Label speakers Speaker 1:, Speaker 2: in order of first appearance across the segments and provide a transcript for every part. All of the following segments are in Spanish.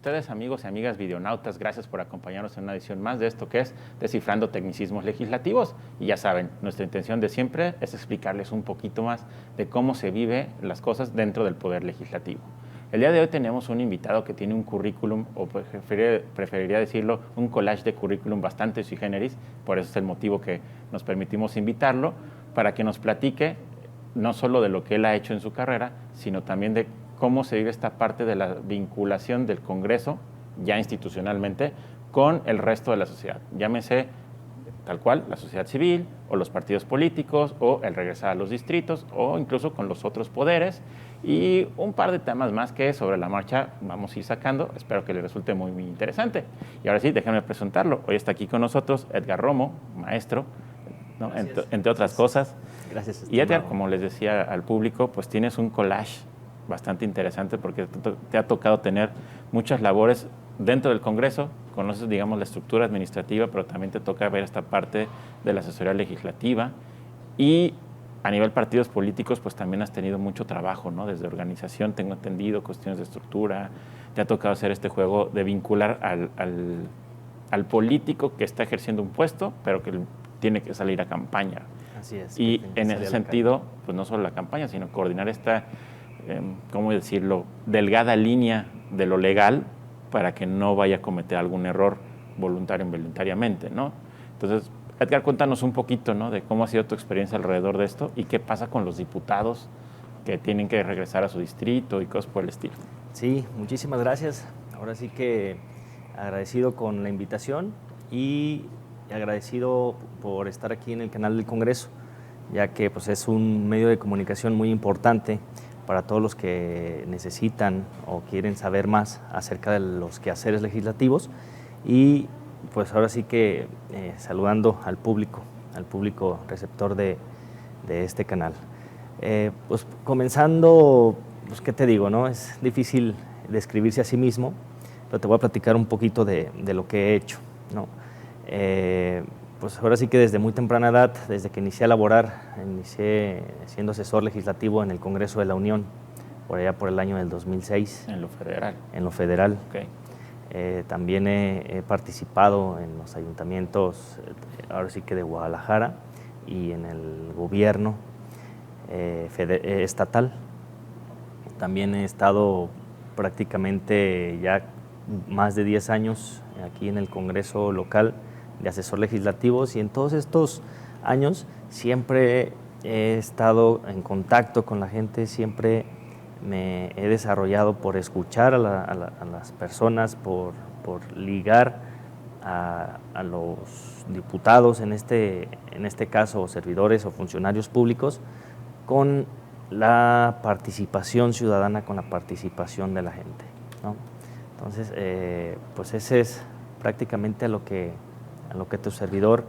Speaker 1: ustedes, amigos y amigas videonautas. Gracias por acompañarnos en una edición más de esto que es Descifrando Tecnicismos Legislativos. Y ya saben, nuestra intención de siempre es explicarles un poquito más de cómo se vive las cosas dentro del Poder Legislativo. El día de hoy tenemos un invitado que tiene un currículum, o preferiría decirlo, un collage de currículum bastante sui generis. Por eso es el motivo que nos permitimos invitarlo, para que nos platique no solo de lo que él ha hecho en su carrera, sino también de cómo se vive esta parte de la vinculación del Congreso, ya institucionalmente, con el resto de la sociedad. Llámese tal cual, la sociedad civil, o los partidos políticos, o el regresar a los distritos, o incluso con los otros poderes, y un par de temas más que sobre la marcha vamos a ir sacando. Espero que les resulte muy, muy interesante. Y ahora sí, déjenme presentarlo. Hoy está aquí con nosotros Edgar Romo, maestro, ¿no? entre otras cosas.
Speaker 2: Gracias, estimado.
Speaker 1: Y Edgar, como les decía al público, pues tienes un collage bastante interesante porque te ha tocado tener muchas labores dentro del Congreso, conoces, digamos, la estructura administrativa, pero también te toca ver esta parte de la asesoría legislativa, y a nivel partidos políticos, pues también has tenido mucho trabajo, ¿no? Desde organización, tengo entendido, cuestiones de estructura, te ha tocado hacer este juego de vincular al político que está ejerciendo un puesto, pero que tiene que salir a campaña.
Speaker 2: Así es.
Speaker 1: Y en ese sentido, pues no solo la campaña, sino coordinar esta, ¿cómo decirlo?, delgada línea de lo legal para que no vaya a cometer algún error voluntario o involuntariamente, ¿no? Entonces, Edgar, cuéntanos un poquito, ¿no?, de cómo ha sido tu experiencia alrededor de esto y qué pasa con los diputados que tienen que regresar a su distrito y cosas por el estilo.
Speaker 2: Sí, muchísimas gracias. Ahora sí que agradecido con la invitación y agradecido por estar aquí en el canal del Congreso, ya que pues, es un medio de comunicación muy importante para todos los que necesitan o quieren saber más acerca de los quehaceres legislativos, y pues ahora sí que saludando al público receptor de este canal. Pues comenzando, pues qué te digo, ¿no? Es difícil describirse a sí mismo, pero te voy a platicar un poquito de lo que he hecho, ¿no? Pues ahora sí que desde muy temprana edad, desde que inicié a laborar, inicié siendo asesor legislativo en el Congreso de la Unión, por allá por el año del 2006.
Speaker 1: En lo federal.
Speaker 2: En lo federal.
Speaker 1: Okay.
Speaker 2: También he participado en los ayuntamientos, ahora sí que de Guadalajara, y en el gobierno estatal. También he estado prácticamente ya más de 10 años aquí en el Congreso local de asesor legislativos, y en todos estos años siempre he estado en contacto con la gente, siempre me he desarrollado por escuchar a las personas, por ligar a los diputados, en este caso servidores o funcionarios públicos, con la participación ciudadana, con la participación de la gente, ¿no? Entonces, pues ese es prácticamente a lo que tu servidor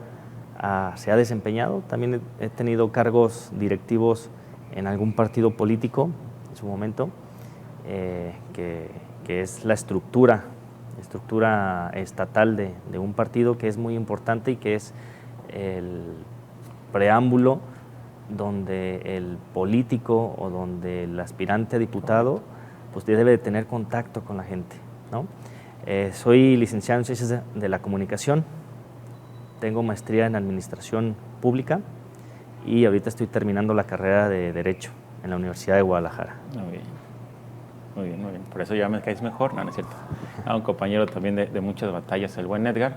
Speaker 2: se ha desempeñado. También he tenido cargos directivos en algún partido político en su momento, que es la estructura estatal de un partido, que es muy importante y que es el preámbulo donde el político o donde el aspirante a diputado pues debe de tener contacto con la gente, ¿no? Soy licenciado en Ciencias de la Comunicación, tengo maestría en Administración Pública y ahorita estoy terminando la carrera de Derecho en la Universidad de Guadalajara.
Speaker 1: Muy bien, muy bien, muy bien. Por eso ya me caes mejor, no es cierto. Un compañero también de muchas batallas, el buen Edgar,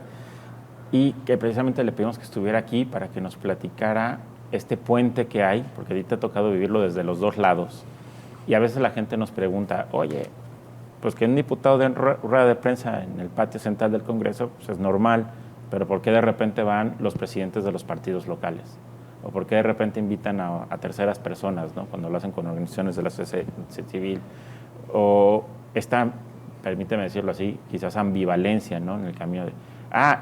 Speaker 1: y que precisamente le pedimos que estuviera aquí para que nos platicara este puente que hay, porque ahorita ha tocado vivirlo desde los dos lados. Y a veces la gente nos pregunta, oye, pues que un diputado de rueda de prensa en el patio central del Congreso, pues es normal, pero ¿por qué de repente van los presidentes de los partidos locales? ¿O por qué de repente invitan a terceras personas, ¿no?, cuando lo hacen con organizaciones de la sociedad civil? O esta, permíteme decirlo así, quizás ambivalencia, ¿no?, en el camino de,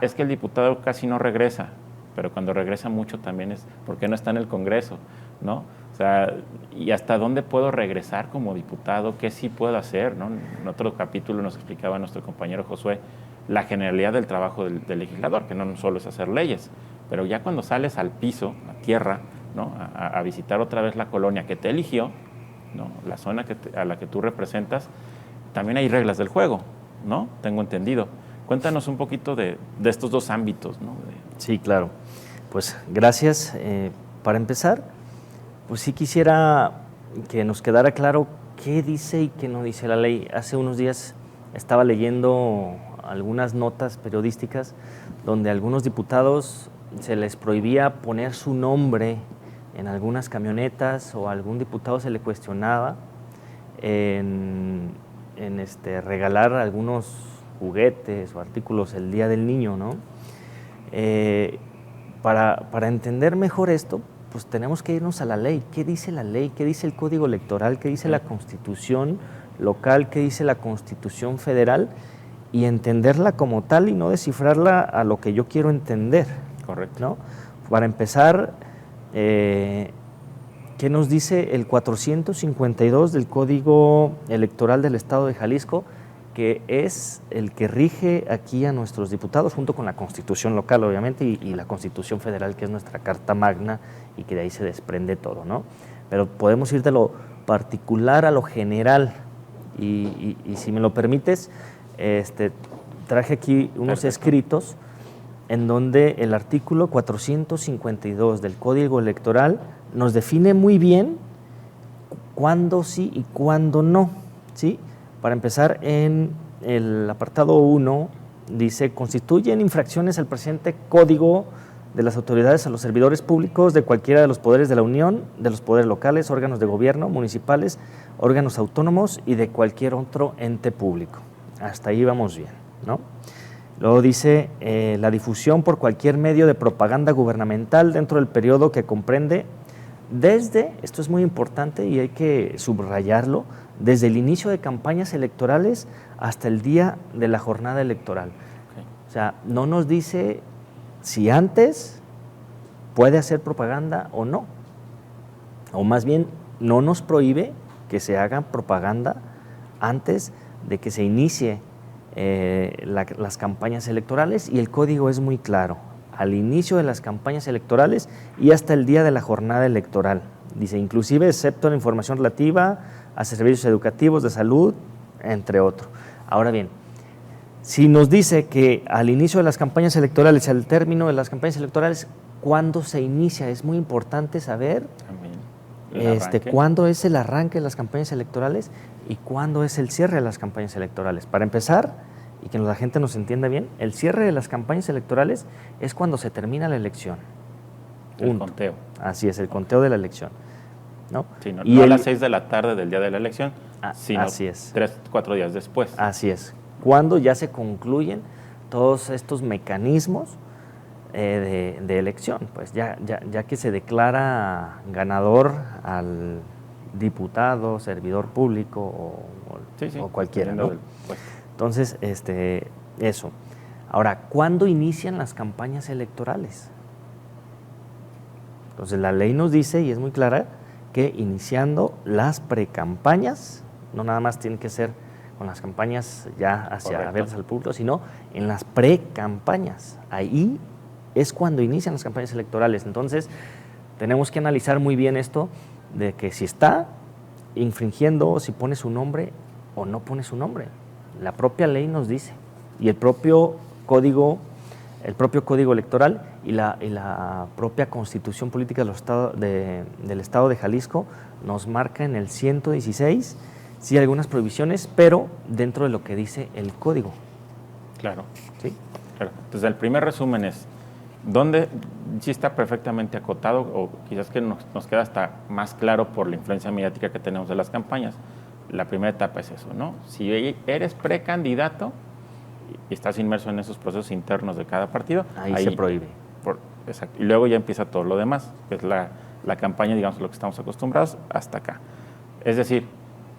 Speaker 1: es que el diputado casi no regresa, pero cuando regresa mucho también es, ¿por qué no está en el Congreso?, ¿no? O sea, ¿y hasta dónde puedo regresar como diputado? ¿Qué sí puedo hacer?, ¿no? En otro capítulo nos explicaba nuestro compañero Josué la generalidad del trabajo del legislador, que no solo es hacer leyes, pero ya cuando sales al piso, a tierra, ¿no?, a visitar otra vez la colonia que te eligió, ¿no?, la zona a la que tú representas, también hay reglas del juego. ¿no? Tengo entendido. Cuéntanos un poquito de estos dos ámbitos, ¿no?
Speaker 2: Sí, claro. Pues gracias. Para empezar, pues sí quisiera que nos quedara claro qué dice y qué no dice la ley. Hace unos días estaba leyendo algunas notas periodísticas donde a algunos diputados se les prohibía poner su nombre en algunas camionetas, o a algún diputado se le cuestionaba en regalar algunos juguetes o artículos el Día del Niño, ¿no? Para entender mejor esto, pues tenemos que irnos a la ley. ¿Qué dice la ley? ¿Qué dice el Código Electoral? ¿Qué dice la Constitución local? ¿Qué dice la Constitución federal? Y entenderla como tal y no descifrarla a lo que yo quiero entender.
Speaker 1: Correcto.
Speaker 2: ¿No? Para empezar, ¿qué nos dice el 452 del Código Electoral del Estado de Jalisco? Que es el que rige aquí a nuestros diputados, junto con la Constitución local, obviamente, y la Constitución federal, que es nuestra Carta Magna, y que de ahí se desprende todo, ¿no? Pero podemos ir de lo particular a lo general, y si me lo permites, traje aquí unos escritos en donde el artículo 452 del Código Electoral nos define muy bien cuándo sí y cuándo no, ¿sí? Para empezar, en el apartado 1 dice: constituyen infracciones al presente código de las autoridades a los servidores públicos de cualquiera de los poderes de la Unión, de los poderes locales, órganos de gobierno, municipales, órganos autónomos y de cualquier otro ente público. Hasta ahí vamos bien, ¿no? Luego dice: la difusión por cualquier medio de propaganda gubernamental dentro del periodo que comprende desde, esto es muy importante y hay que subrayarlo, desde el inicio de campañas electorales hasta el día de la jornada electoral. Okay. O sea, no nos dice si antes puede hacer propaganda o no. O más bien, no nos prohíbe que se haga propaganda antes de que se inicie las campañas electorales, y el código es muy claro: al inicio de las campañas electorales y hasta el día de la jornada electoral. Dice, inclusive excepto la información relativa a servicios educativos, de salud, entre otros. Ahora bien, si nos dice que al inicio de las campañas electorales, al término de las campañas electorales, ¿cuándo se inicia? Es muy importante saber cuándo es el arranque de las campañas electorales y cuándo es el cierre de las campañas electorales. Para empezar, y que la gente nos entienda bien, el cierre de las campañas electorales es cuando se termina la elección.
Speaker 1: El conteo.
Speaker 2: Así es, el conteo de la elección, ¿no?
Speaker 1: Sí, no a las 6 de la tarde del día de la elección, sino
Speaker 2: así es.
Speaker 1: 3, 4 días después.
Speaker 2: Así es, cuando ya se concluyen todos estos mecanismos de elección, pues ya que se declara ganador al diputado, servidor público o cualquiera, ¿no? Entonces, eso. Ahora, ¿cuándo inician las campañas electorales? Entonces, la ley nos dice, y es muy clara, que iniciando las precampañas, no nada más tiene que ser con las campañas ya abiertas al público, sino en las precampañas. Ahí es cuando inician las campañas electorales. Entonces, tenemos que analizar muy bien esto de que si está infringiendo, si pone su nombre o no pone su nombre. La propia ley nos dice, y el propio código electoral y la propia Constitución Política del Estado de Jalisco nos marca en el 116, sí, algunas prohibiciones, pero dentro de lo que dice el código.
Speaker 1: Claro.
Speaker 2: ¿Sí?
Speaker 1: Claro. Entonces, el primer resumen es, ¿dónde sí está perfectamente acotado, o quizás que nos queda hasta más claro por la influencia mediática que tenemos de las campañas? La primera etapa es eso, ¿no? Si eres precandidato y estás inmerso en esos procesos internos de cada partido,
Speaker 2: ahí se prohíbe.
Speaker 1: Exacto. Y luego ya empieza todo lo demás, que es la campaña, digamos, lo que estamos acostumbrados hasta acá. Es decir,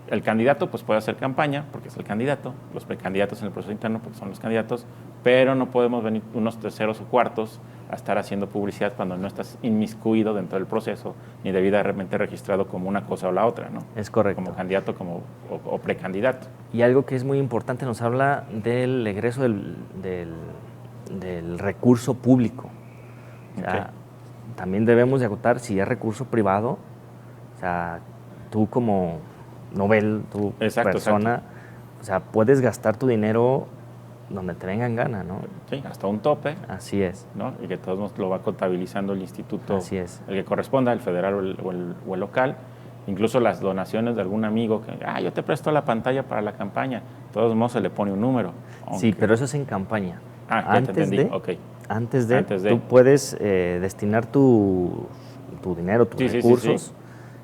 Speaker 1: el candidato pues puede hacer campaña porque es el candidato, los precandidatos en el proceso interno porque son los candidatos, pero no podemos venir unos terceros o cuartos a estar haciendo publicidad cuando no estás inmiscuido dentro del proceso ni debidamente registrado como una cosa o la otra, ¿no?
Speaker 2: Es correcto.
Speaker 1: Como candidato o precandidato.
Speaker 2: Y algo que es muy importante, nos habla del egreso del recurso público. O sea, también debemos de acotar si es recurso privado, o sea, tú como Nobel, tu persona, O sea, puedes gastar tu dinero donde te vengan gana, ¿no?
Speaker 1: Sí, hasta un tope.
Speaker 2: Así es.
Speaker 1: ¿No? Y que todos nos lo va contabilizando el instituto,
Speaker 2: Así es.
Speaker 1: el que corresponda, el federal o el local. Incluso las donaciones de algún amigo que, yo te presto la pantalla para la campaña. De todos modos se le pone un número.
Speaker 2: Sí, pero eso es en campaña.
Speaker 1: Ya te entendí. Okay.
Speaker 2: Antes de, tú puedes destinar tu dinero, tus recursos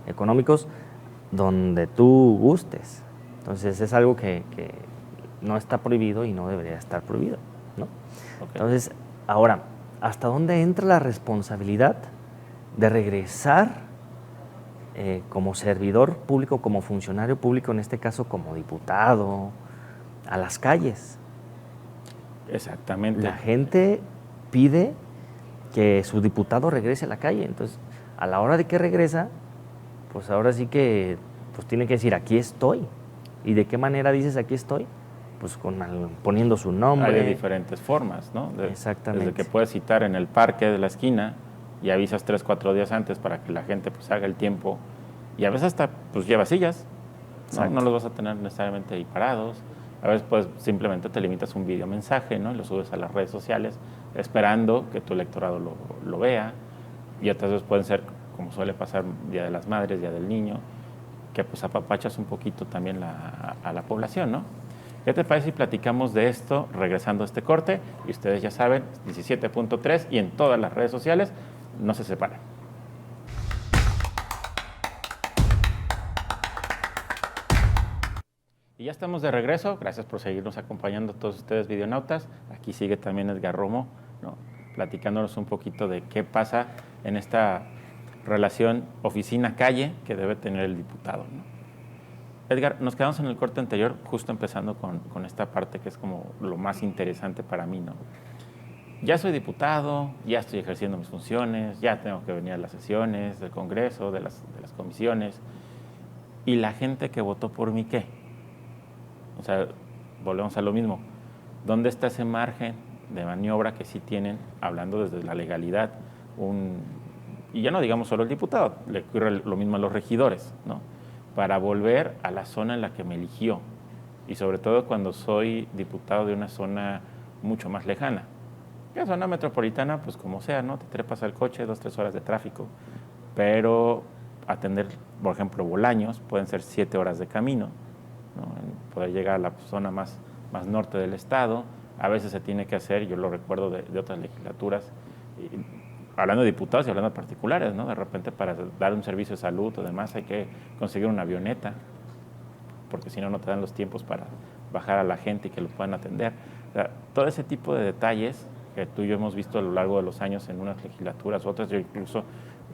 Speaker 2: económicos donde tú gustes. Entonces es algo que no está prohibido y no debería estar prohibido, ¿no? Okay. Entonces, ahora, ¿hasta dónde entra la responsabilidad de regresar como servidor público, como funcionario público, en este caso como diputado, a las calles?
Speaker 1: Exactamente.
Speaker 2: La gente pide que su diputado regrese a la calle. Entonces, a la hora de que regresa, pues ahora sí que pues tiene que decir, aquí estoy. ¿Y de qué manera dices aquí estoy? Pues poniendo su nombre.
Speaker 1: Hay de diferentes formas, ¿no?
Speaker 2: Exactamente.
Speaker 1: Desde que puedes citar en el parque de la esquina y avisas 3, 4 días antes para que la gente pues haga el tiempo. Y a veces hasta pues lleva sillas, ¿no? No los vas a tener necesariamente ahí parados. A veces pues simplemente te limitas un video mensaje, ¿no? Y lo subes a las redes sociales esperando que tu electorado lo vea. Y otras veces pueden ser, como suele pasar, Día de las Madres, Día del Niño, que pues apapachas un poquito también a la población, ¿no? ¿Qué te parece si platicamos de esto regresando a este corte? Y ustedes ya saben, 17.3 y en todas las redes sociales, no se separan. Y ya estamos de regreso. Gracias por seguirnos acompañando todos ustedes, videonautas. Aquí sigue también Edgar Romo, ¿no? Platicándonos un poquito de qué pasa en esta relación oficina-calle que debe tener el diputado, ¿no? Edgar, nos quedamos en el corte anterior, justo empezando con esta parte que es como lo más interesante para mí, ¿no? Ya soy diputado, ya estoy ejerciendo mis funciones, ya tengo que venir a las sesiones del Congreso, de las comisiones. ¿Y la gente que votó por mí qué? O sea, volvemos a lo mismo. ¿Dónde está ese margen de maniobra que sí tienen, hablando desde la legalidad, y ya no digamos solo el diputado, le ocurre lo mismo a los regidores, ¿no? Para volver a la zona en la que me eligió, y sobre todo cuando soy diputado de una zona mucho más lejana. La zona metropolitana, pues como sea, ¿no? Te trepas al coche, 2, 3 horas de tráfico, pero atender, por ejemplo, Bolaños, pueden ser 7 horas de camino, ¿no? Poder llegar a la zona más norte del estado. A veces se tiene que hacer, yo lo recuerdo de otras legislaturas, hablando de diputados y hablando de particulares, ¿no? De repente para dar un servicio de salud o demás hay que conseguir una avioneta, porque si no, no te dan los tiempos para bajar a la gente y que lo puedan atender. O sea, todo ese tipo de detalles que tú y yo hemos visto a lo largo de los años en unas legislaturas, otras, yo incluso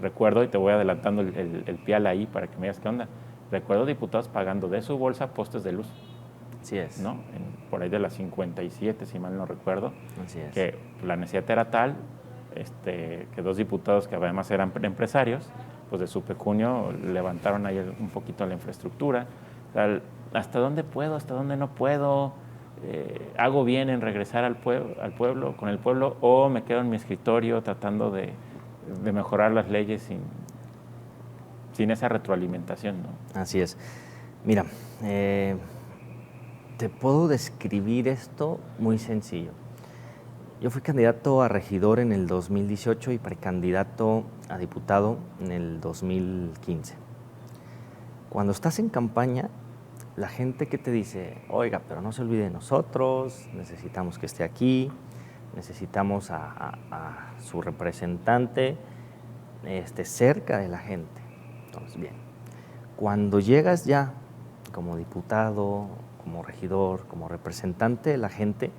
Speaker 1: recuerdo, y te voy adelantando el pial ahí para que me digas qué onda, recuerdo diputados pagando de su bolsa postes de luz.
Speaker 2: Así es.
Speaker 1: ¿No? Por ahí de las 57, si mal no recuerdo.
Speaker 2: Así es.
Speaker 1: Que la necesidad era tal que 2 diputados que además eran empresarios, pues de su pecunio levantaron ahí un poquito la infraestructura. O sea, ¿hasta dónde puedo? ¿Hasta dónde no puedo? ¿Hago bien en regresar al pueblo, con el pueblo, o me quedo en mi escritorio tratando de mejorar las leyes sin esa retroalimentación, ¿no?
Speaker 2: Así es. Mira, te puedo describir esto muy sencillo. Yo fui candidato a regidor en el 2018 y precandidato a diputado en el 2015. Cuando estás en campaña, la gente que te dice, oiga, pero no se olvide de nosotros, necesitamos que esté aquí, necesitamos a su representante cerca de la gente. Entonces, bien, cuando llegas ya como diputado, como regidor, como representante de la gente,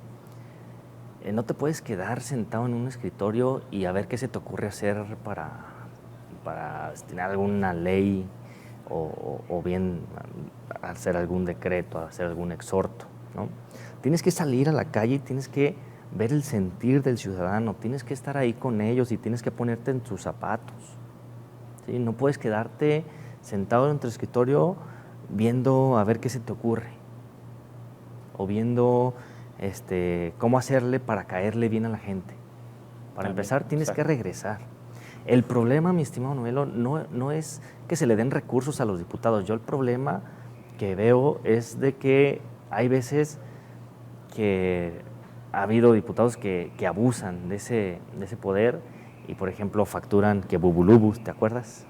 Speaker 2: no te puedes quedar sentado en un escritorio y a ver qué se te ocurre hacer para destinar alguna ley o bien hacer algún decreto, hacer algún exhorto, ¿no? Tienes que salir a la calle, tienes que ver el sentir del ciudadano, tienes que estar ahí con ellos y tienes que ponerte en sus zapatos, ¿sí? No puedes quedarte sentado en tu escritorio viendo a ver qué se te ocurre o viendo cómo hacerle para caerle bien a la gente. Para empezar, tienes que regresar. El problema, mi estimado Noelo, no es que se le den recursos a los diputados. Yo el problema que veo es de que hay veces que ha habido diputados que abusan de ese poder y, por ejemplo, facturan que bubulubus, ¿te acuerdas?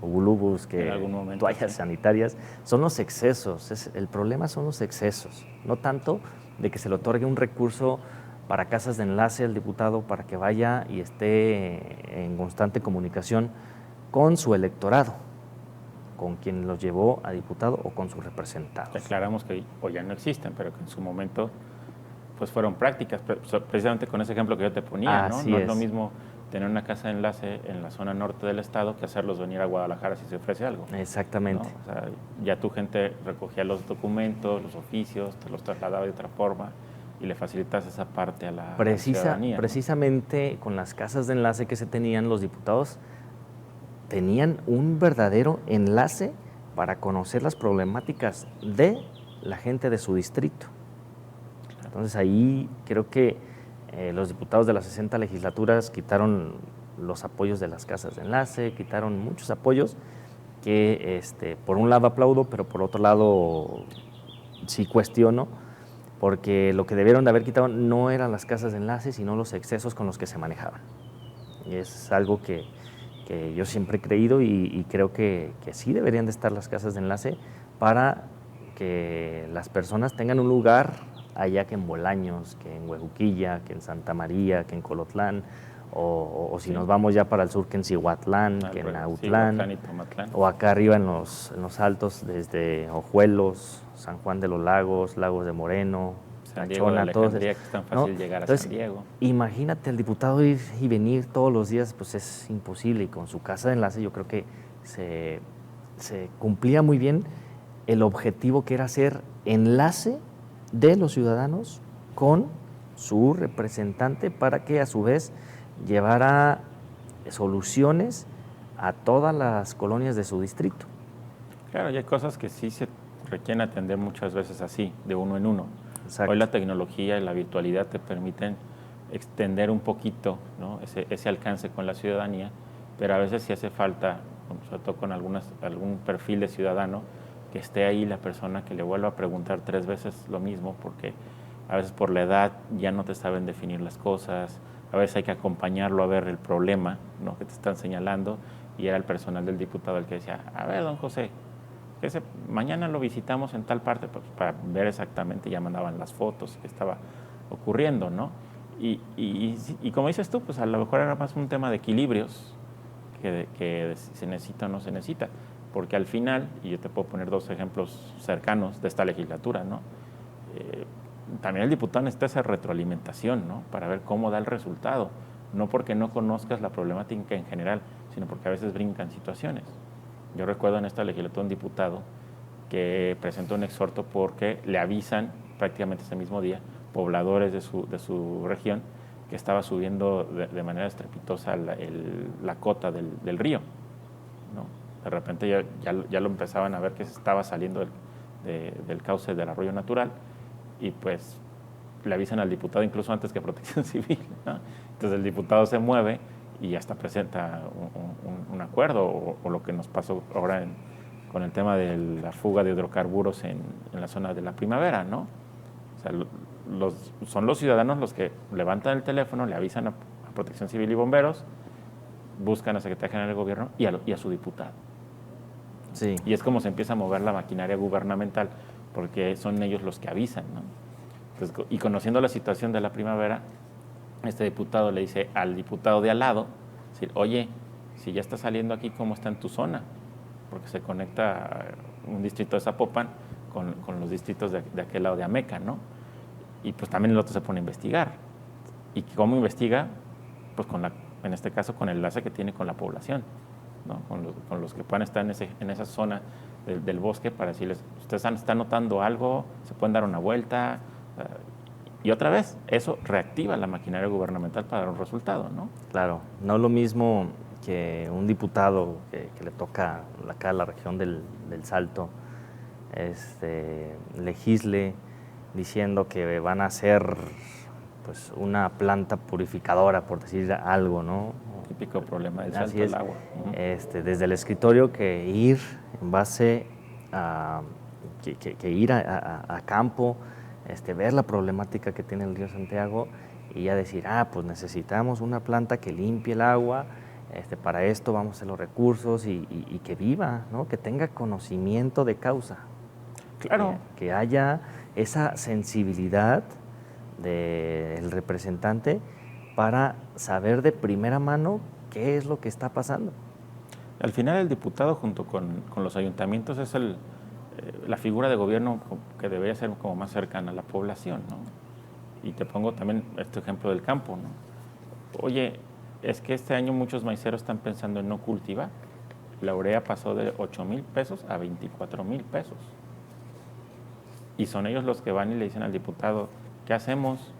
Speaker 2: Bubulubus, que
Speaker 1: en algún momento,
Speaker 2: toallas
Speaker 1: sí.
Speaker 2: sanitarias. Son los excesos, el problema son los excesos, no tanto de que se le otorgue un recurso para casas de enlace al diputado para que vaya y esté en constante comunicación con su electorado, con quien los llevó a diputado o con sus representados.
Speaker 1: Declaramos que hoy ya no existen, pero que en su momento pues fueron prácticas, precisamente con ese ejemplo que yo te ponía, ¿no?
Speaker 2: Así
Speaker 1: No
Speaker 2: es.
Speaker 1: es lo mismo tener una casa de enlace en la zona norte del estado que hacerlos venir a Guadalajara si se ofrece algo.
Speaker 2: Exactamente.
Speaker 1: ¿No? O sea, ya tu gente recogía los documentos, los oficios, te los trasladaba de otra forma y le facilitas esa parte a la ciudadanía.
Speaker 2: Precisamente, ¿no? Con las casas de enlace que se tenían, los diputados tenían un verdadero enlace para conocer las problemáticas de la gente de su distrito. Entonces ahí creo que los diputados de las 60 legislaturas quitaron los apoyos de las casas de enlace, quitaron muchos apoyos que por un lado aplaudo, pero por otro lado sí cuestiono, porque lo que debieron de haber quitado no eran las casas de enlace, sino los excesos con los que se manejaban. Y es algo que yo siempre he creído y creo que sí deberían de estar las casas de enlace para que las personas tengan un lugar allá que en Bolaños, que en Huejuquilla, que en Santa María, que en Colotlán, o si nos vamos ya para el sur, que en Cihuatlán, que en Autlán, o acá arriba en los altos, desde Ojuelos, San Juan de los Lagos, Lagos de Moreno,
Speaker 1: Tachona, todos esos, que es tan fácil, ¿no? Llegar a San Diego.
Speaker 2: Imagínate al diputado ir y venir todos los días, pues es imposible, y con su casa de enlace yo creo que se cumplía muy bien el objetivo que era hacer enlace de los ciudadanos con su representante para que a su vez llevara soluciones a todas las colonias de su distrito.
Speaker 1: Claro, y hay cosas que sí se requieren atender muchas veces así, de uno en uno. Exacto. Hoy la tecnología y la virtualidad te permiten extender un poquito, ¿no? ese alcance con la ciudadanía, pero a veces sí hace falta, sobre todo con algún perfil de ciudadano, que esté ahí la persona que le vuelva a preguntar 3 veces lo mismo, porque a veces por la edad ya no te saben definir las cosas, a veces hay que acompañarlo a ver el problema, ¿no? que te están señalando, y era el personal del diputado el que decía, a ver, don José, mañana lo visitamos en tal parte, pues, para ver exactamente, ya mandaban las fotos que estaba ocurriendo, ¿no? Y como dices tú, pues a lo mejor era más un tema de equilibrios, que se necesita o no se necesita, porque al final, y yo te puedo poner 2 ejemplos cercanos de esta legislatura, ¿no? También el diputado necesita esa retroalimentación, ¿no? Para ver cómo da el resultado, no porque no conozcas la problemática en general, sino porque a veces brincan situaciones. Yo recuerdo en esta legislatura un diputado que presentó un exhorto porque le avisan prácticamente ese mismo día pobladores de su región que estaba subiendo de manera estrepitosa la cota del río, ¿no? De repente ya lo empezaban a ver que se estaba saliendo del cauce del arroyo natural y pues le avisan al diputado incluso antes que Protección Civil, ¿no? Entonces el diputado se mueve y hasta presenta un acuerdo o lo que nos pasó ahora con el tema de la fuga de hidrocarburos en la zona de la Primavera, ¿no? O sea, son los ciudadanos los que levantan el teléfono, le avisan a Protección Civil y bomberos, buscan a Secretaría General del Gobierno y a su diputado.
Speaker 2: Sí.
Speaker 1: Y es como se empieza a mover la maquinaria gubernamental, porque son ellos los que avisan, ¿no? Entonces, y conociendo la situación de la Primavera, este diputado le dice al diputado de al lado, decir, oye, si ya está saliendo aquí, ¿cómo está en tu zona? Porque se conecta un distrito de Zapopan con los distritos de aquel lado de Ameca, ¿no? Y pues también el otro se pone a investigar. ¿Y cómo investiga? Pues en este caso con el enlace que tiene con la población, ¿no? Con los que puedan estar en esa zona del bosque para decirles, ustedes están notando algo, se pueden dar una vuelta. Y otra vez, eso reactiva la maquinaria gubernamental para dar un resultado, ¿no?
Speaker 2: Claro, no es lo mismo que un diputado que le toca acá la región del Salto legisle diciendo que van a hacer pues una planta purificadora, por decir algo, ¿no?
Speaker 1: Típico problema del Salto del agua.
Speaker 2: Desde el escritorio, que ir en base a que ir a campo ver la problemática que tiene el río Santiago y ya decir, pues necesitamos una planta que limpie el agua, para esto vamos a hacer los recursos y que viva, ¿no? Que tenga conocimiento de causa.
Speaker 1: Claro.
Speaker 2: Que haya esa sensibilidad del representante para saber de primera mano qué es lo que está pasando.
Speaker 1: Al final el diputado junto con los ayuntamientos es la figura de gobierno que debería ser como más cercana a la población, ¿no? Y te pongo también este ejemplo del campo, ¿no? Oye, es que este año muchos maiceros están pensando en no cultivar. La urea pasó de 8,000 pesos a 24,000 pesos. Y son ellos los que van y le dicen al diputado, ¿qué hacemos?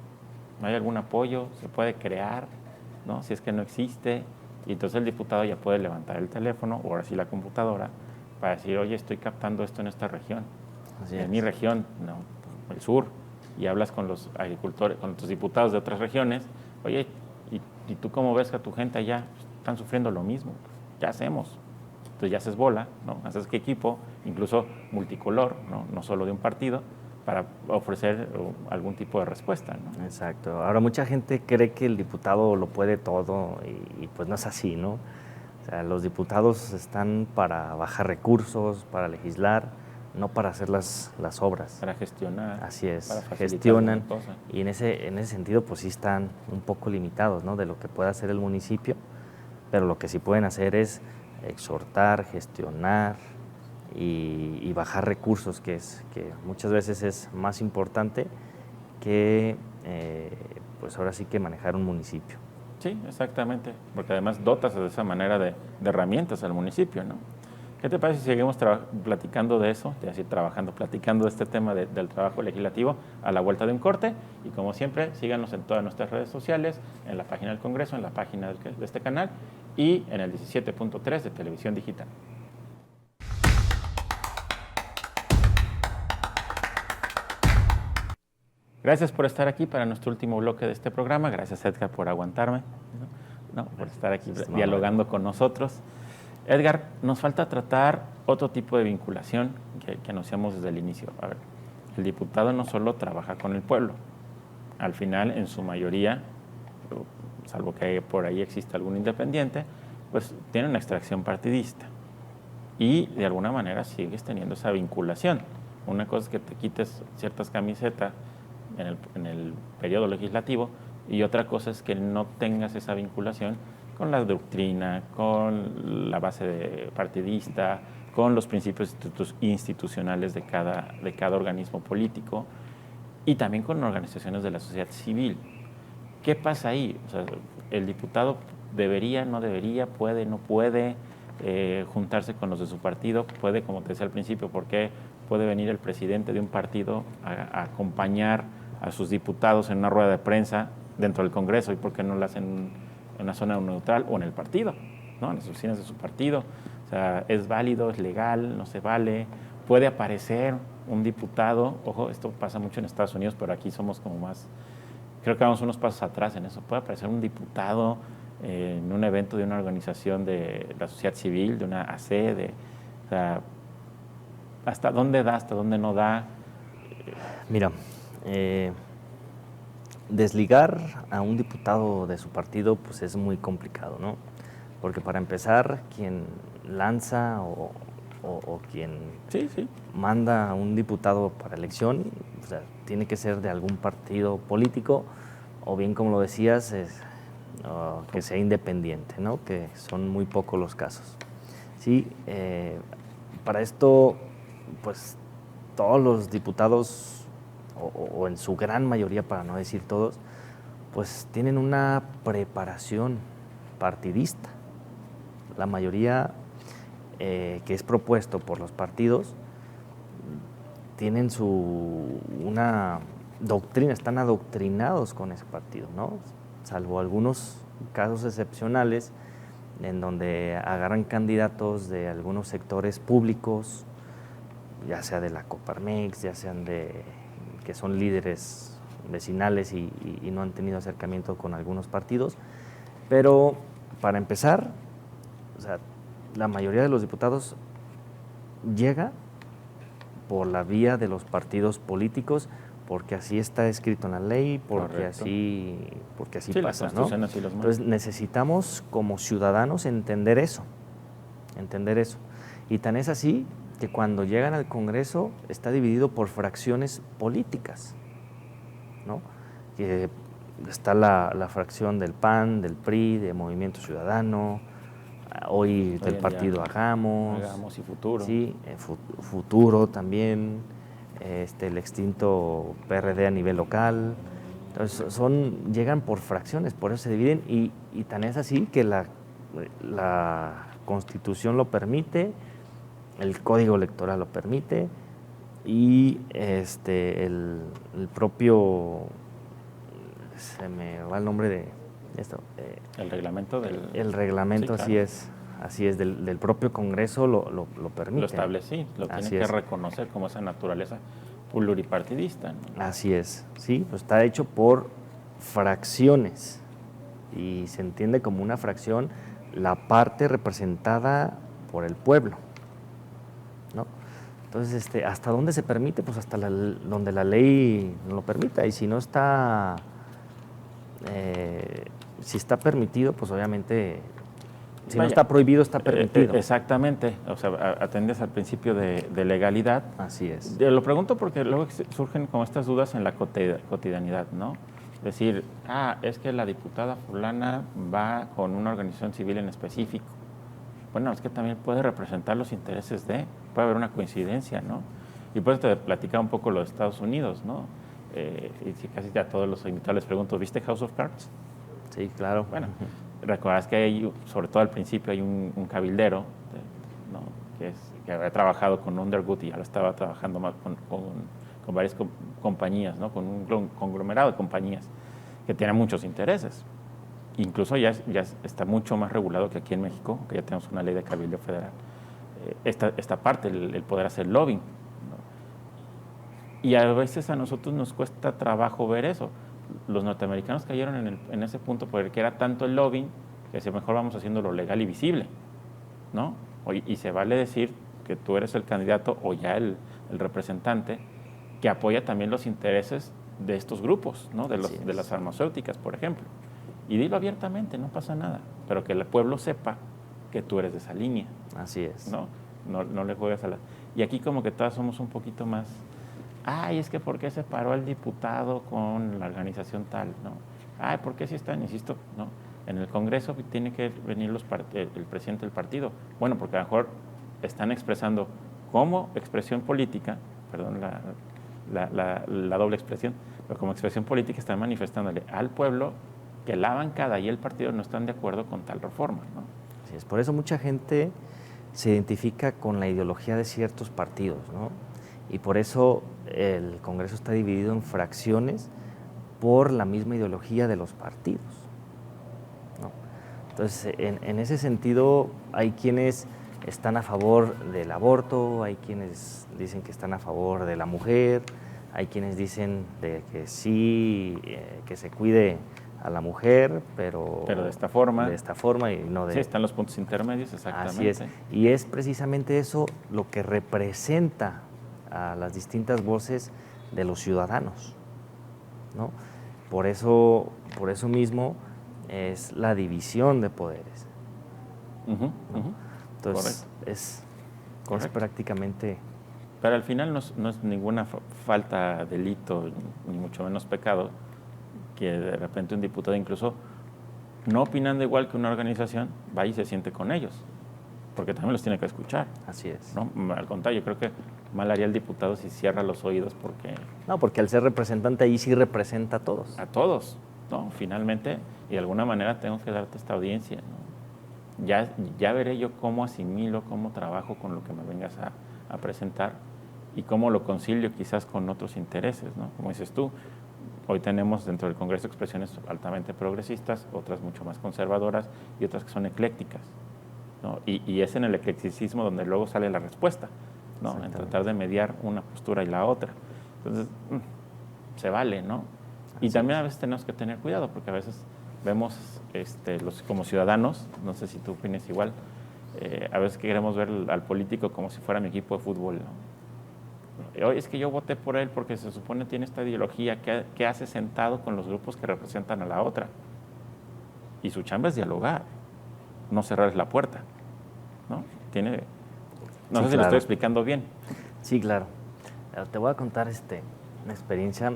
Speaker 1: ¿No hay algún apoyo? ¿Se puede crear? ¿No? Si es que no existe. Y entonces el diputado ya puede levantar el teléfono o ahora sí la computadora para decir, oye, estoy captando esto en esta región. En mi región, no, el sur, y hablas con los agricultores, con tus diputados de otras regiones, oye, ¿y tú cómo ves que a tu gente allá están sufriendo lo mismo? ¿Qué hacemos? Entonces ya haces bola, ¿no? Haces que equipo, incluso multicolor, no solo de un partido, para ofrecer algún tipo de respuesta, ¿no?
Speaker 2: Exacto. Ahora mucha gente cree que el diputado lo puede todo y pues no es así, ¿no? O sea, los diputados están para bajar recursos, para legislar, no para hacer las obras.
Speaker 1: Para gestionar.
Speaker 2: Así es,
Speaker 1: para
Speaker 2: gestionan y en ese sentido pues sí están un poco limitados, ¿no? De lo que puede hacer el municipio, pero lo que sí pueden hacer es exhortar, gestionar y bajar recursos, que muchas veces es más importante que pues ahora sí que manejar un municipio.
Speaker 1: Sí, exactamente, porque además dotas de esa manera de herramientas al municipio, ¿no? ¿Qué te parece si seguimos platicando de eso, platicando de este tema del trabajo legislativo a la vuelta de un corte? Y como siempre, síganos en todas nuestras redes sociales, en la página del Congreso, en la página de este canal y en el 17.3 de Televisión Digital. Gracias por estar aquí para nuestro último bloque de este programa. Gracias, Edgar, por aguantarme, ¿no? Por estar aquí dialogando con nosotros. Edgar, nos falta tratar otro tipo de vinculación que anunciamos desde el inicio. A ver, el diputado no solo trabaja con el pueblo, al final, en su mayoría, salvo que por ahí exista algún independiente, pues tiene una extracción partidista y de alguna manera sigues teniendo esa vinculación. Una cosa es que te quites ciertas camisetas en el periodo legislativo y otra cosa es que no tengas esa vinculación con la doctrina, con la base partidista, con los principios institucionales de cada organismo político y también con organizaciones de la sociedad civil. ¿Qué pasa ahí? O sea, el diputado debería, no debería, puede, no puede juntarse con los de su partido, puede, como te decía al principio, porque puede venir el presidente de un partido a acompañar a sus diputados en una rueda de prensa dentro del Congreso y por qué no lo hacen en una zona neutral o en el partido, ¿no? En las oficinas de su partido. O sea, es válido, es legal, no se vale. Puede aparecer un diputado, ojo, esto pasa mucho en Estados Unidos, pero aquí somos como más, creo que vamos unos pasos atrás en eso. Puede aparecer un diputado en un evento de una organización de la sociedad civil, de una AC, o sea, ¿hasta dónde da, hasta dónde no da?
Speaker 2: Mira, desligar a un diputado de su partido pues es muy complicado, ¿no? Porque para empezar, quien lanza o quien manda a un diputado para elección, o sea, tiene que ser de algún partido político o bien, como lo decías, que sea independiente, ¿no? Que son muy pocos los casos. Sí, para esto, pues todos los diputados o en su gran mayoría, para no decir todos, pues tienen una preparación partidista. La mayoría que es propuesto por los partidos tienen una doctrina, están adoctrinados con ese partido, ¿no? Salvo algunos casos excepcionales en donde agarran candidatos de algunos sectores públicos, ya sea de la Coparmex, ya sean que son líderes vecinales y no han tenido acercamiento con algunos partidos. Pero para empezar, o sea, la mayoría de los diputados llega por la vía de los partidos políticos porque así está escrito en la ley, porque así
Speaker 1: sí,
Speaker 2: pasa,
Speaker 1: la
Speaker 2: ¿no?
Speaker 1: Constitución así los manda.
Speaker 2: Entonces necesitamos como ciudadanos entender eso. Y tan es así que cuando llegan al Congreso está dividido por fracciones políticas, ¿no? Que está la fracción del PAN, del PRI, de Movimiento Ciudadano, hoy del partido Hagamos
Speaker 1: y Futuro.
Speaker 2: Sí, Futuro también, el extinto PRD a nivel local. Entonces llegan por fracciones, por eso se dividen y tan es así que la Constitución lo permite, el Código Electoral lo permite y el propio, se me va el nombre de esto.
Speaker 1: El reglamento del...
Speaker 2: El reglamento, sí, claro. Así es, del propio Congreso lo permite.
Speaker 1: Lo establece, lo tiene que reconocer como esa naturaleza pluripartidista, ¿no?
Speaker 2: Así es, sí, pues está hecho por fracciones y se entiende como una fracción la parte representada por el pueblo, ¿no? Entonces, ¿hasta dónde se permite? Pues hasta donde la ley lo permita, y si no está, si está permitido, pues obviamente, si no está prohibido, está permitido.
Speaker 1: Exactamente, o sea, atendes al principio de legalidad.
Speaker 2: Así es.
Speaker 1: Lo pregunto porque luego surgen como estas dudas en la cotidianidad, ¿no? Decir, es que la diputada fulana va con una organización civil en específico. Bueno, es que también puede representar los intereses puede haber una coincidencia, ¿no? Y por eso te platicaba un poco lo de Estados Unidos, ¿no? Y si casi ya a todos los invitados les pregunto, ¿viste House of Cards?
Speaker 2: Sí, claro.
Speaker 1: Bueno, recordarás que hay, sobre todo al principio, hay un cabildero, ¿no? que había trabajado con Underwood y ahora estaba trabajando más con varias compañías, ¿no? Con un conglomerado de compañías que tienen muchos intereses. Incluso ya está mucho más regulado que aquí en México, que ya tenemos una ley de cabildo federal. Esta parte, el poder hacer lobbying, ¿no? Y a veces a nosotros nos cuesta trabajo ver eso. Los norteamericanos cayeron en ese punto porque era tanto el lobbying que si mejor vamos haciendo lo legal y visible, ¿no? Y se vale decir que tú eres el candidato o ya el representante que apoya también los intereses de estos grupos, ¿no? De las farmacéuticas, por ejemplo. Y dilo abiertamente, no pasa nada, pero que el pueblo sepa que tú eres de esa línea.
Speaker 2: Así es.
Speaker 1: No le juegas a la... Y aquí como que todas somos un poquito más... es que ¿por qué se paró el diputado con la organización tal? ¿No? ¿Por qué si están? Insisto, ¿no? En el Congreso tiene que venir el presidente del partido. Bueno, porque a lo mejor están expresando como expresión política, perdón la doble expresión, pero como expresión política están manifestándole al pueblo que la bancada y el partido no están de acuerdo con tal reforma, ¿no?
Speaker 2: Así es, por eso mucha gente se identifica con la ideología de ciertos partidos, ¿no? Y por eso el Congreso está dividido en fracciones por la misma ideología de los partidos, ¿no? Entonces, en ese sentido, hay quienes están a favor del aborto, hay quienes dicen que están a favor de la mujer, hay quienes dicen de que sí, que se cuide a la mujer, pero
Speaker 1: de esta forma.
Speaker 2: De esta forma y no de...
Speaker 1: Sí, están los puntos intermedios, exactamente.
Speaker 2: Así es. Y es precisamente eso lo que representa a las distintas voces de los ciudadanos, ¿no? Por eso mismo es la división de poderes.
Speaker 1: ¿No?
Speaker 2: Entonces, es prácticamente...
Speaker 1: Pero al final no es ninguna falta, delito, ni mucho menos pecado, que de repente un diputado, incluso no opinando igual que una organización, va y se siente con ellos, porque también los tiene que escuchar.
Speaker 2: Así es.
Speaker 1: ¿No? Al contrario, yo creo que mal haría el diputado si cierra los oídos porque...
Speaker 2: No, porque al ser representante ahí sí representa a todos.
Speaker 1: A todos, ¿no? Finalmente, y de alguna manera tengo que darte esta audiencia, ¿no? Ya veré yo cómo asimilo, cómo trabajo con lo que me vengas a presentar y cómo lo concilio quizás con otros intereses, ¿no? Como dices tú, hoy tenemos dentro del Congreso expresiones altamente progresistas, otras mucho más conservadoras y otras que son eclécticas, ¿no? Y es en el eclecticismo donde luego sale la respuesta, ¿no? En tratar de mediar una postura y la otra. Entonces, se vale, ¿no? Y también a veces tenemos que tener cuidado, porque a veces vemos como ciudadanos, no sé si tú opinas igual, a veces queremos ver al político como si fuera mi equipo de fútbol, ¿no? Oye, es que yo voté por él porque se supone tiene esta ideología que hace sentado con los grupos que representan a la otra. Y su chamba es dialogar, no cerrarles la puerta, ¿no? No sé si lo estoy explicando bien.
Speaker 2: Sí, claro. Te voy a contar una experiencia.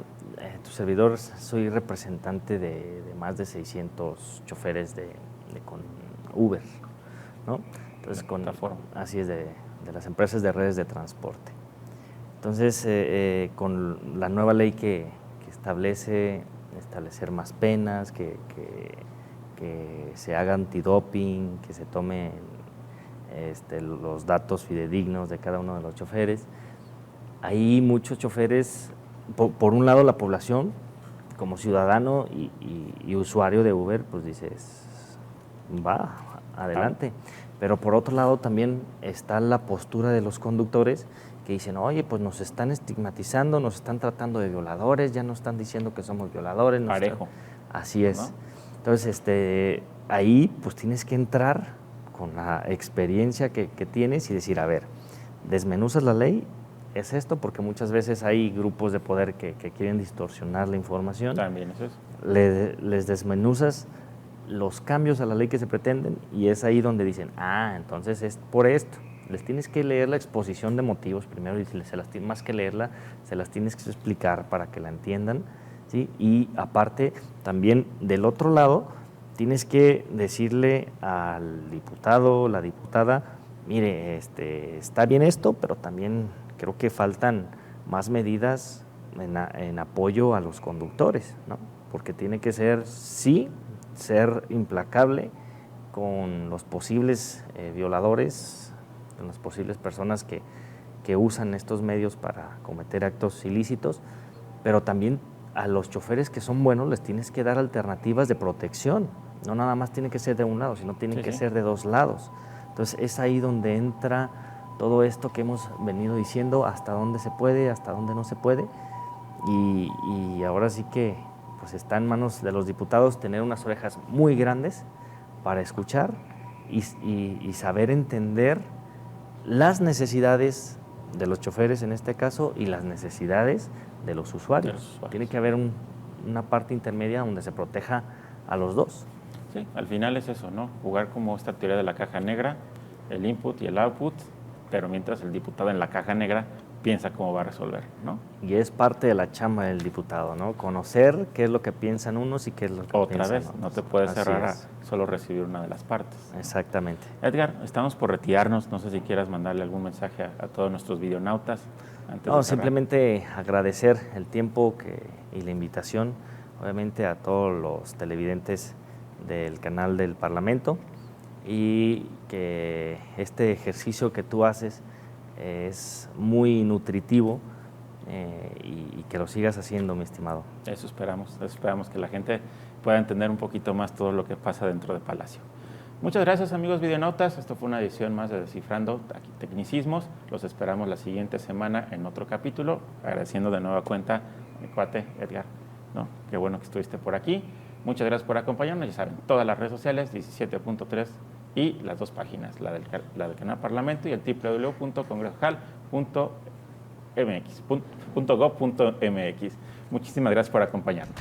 Speaker 2: Tu servidor, soy representante de más de 600 choferes con Uber, ¿no? Entonces, así es, de las empresas de redes de transporte. Entonces, con la nueva ley que establece establecer más penas, que se haga antidoping, que se tomen los datos fidedignos de cada uno de los choferes. Hay muchos choferes, por un lado la población, como ciudadano y usuario de Uber, pues dices, va, adelante. Pero por otro lado también está la postura de los conductores que dicen, oye, pues nos están estigmatizando, nos están tratando de violadores, ya nos están diciendo que somos violadores.
Speaker 1: Parejo.
Speaker 2: Así es.
Speaker 1: ¿No?
Speaker 2: Entonces, ahí pues tienes que entrar con la experiencia que tienes y decir, a ver, desmenuzas la ley, es esto, porque muchas veces hay grupos de poder que quieren distorsionar la información.
Speaker 1: También es eso.
Speaker 2: Les desmenuzas los cambios a la ley que se pretenden y es ahí donde dicen, entonces es por esto. Les tienes que leer la exposición de motivos primero y más que leerla, se las tienes que explicar para que la entiendan, ¿sí? Y aparte, también del otro lado, tienes que decirle al diputado, la diputada, mire, está bien esto, pero también creo que faltan más medidas en apoyo a los conductores, ¿no? Porque tiene que ser implacable con los posibles violadores, con las posibles personas que usan estos medios para cometer actos ilícitos, pero también a los choferes que son buenos les tienes que dar alternativas de protección. No nada más tiene que ser de un lado, sino tiene que ser de dos lados. Entonces es ahí donde entra todo esto que hemos venido diciendo, hasta dónde se puede, hasta dónde no se puede. Y ahora sí que pues está en manos de los diputados tener unas orejas muy grandes para escuchar y saber entender las necesidades de los choferes en este caso y las necesidades de los usuarios. Tiene que haber una parte intermedia donde se proteja a los dos.
Speaker 1: Sí, al final es eso, ¿no? Jugar como esta teoría de la caja negra, el input y el output, pero mientras el diputado en la caja negra piensa cómo va a resolver, ¿no?
Speaker 2: Y es parte de la chamba del diputado, ¿no? Conocer qué es lo que piensan unos y qué es lo que piensan otros.
Speaker 1: Otra vez, no te puedes cerrar a solo recibir una de las partes.
Speaker 2: Exactamente.
Speaker 1: Edgar, estamos por retirarnos, no sé si quieras mandarle algún mensaje a todos nuestros videonautas.
Speaker 2: No, simplemente agradecer el tiempo y la invitación, obviamente a todos los televidentes del canal del Parlamento, y que este ejercicio que tú haces es muy nutritivo y que lo sigas haciendo, mi estimado.
Speaker 1: Eso esperamos que la gente pueda entender un poquito más todo lo que pasa dentro de Palacio. Muchas gracias, amigos videonautas. Esto fue una edición más de Descifrando Tecnicismos. Los esperamos la siguiente semana en otro capítulo. Agradeciendo de nueva cuenta a mi cuate Edgar, ¿no? Qué bueno que estuviste por aquí. Muchas gracias por acompañarnos. Ya saben, todas las redes sociales, 17.3 y las dos páginas, la del canal Parlamento y el www.congresojal.gov.mx. Muchísimas gracias por acompañarnos.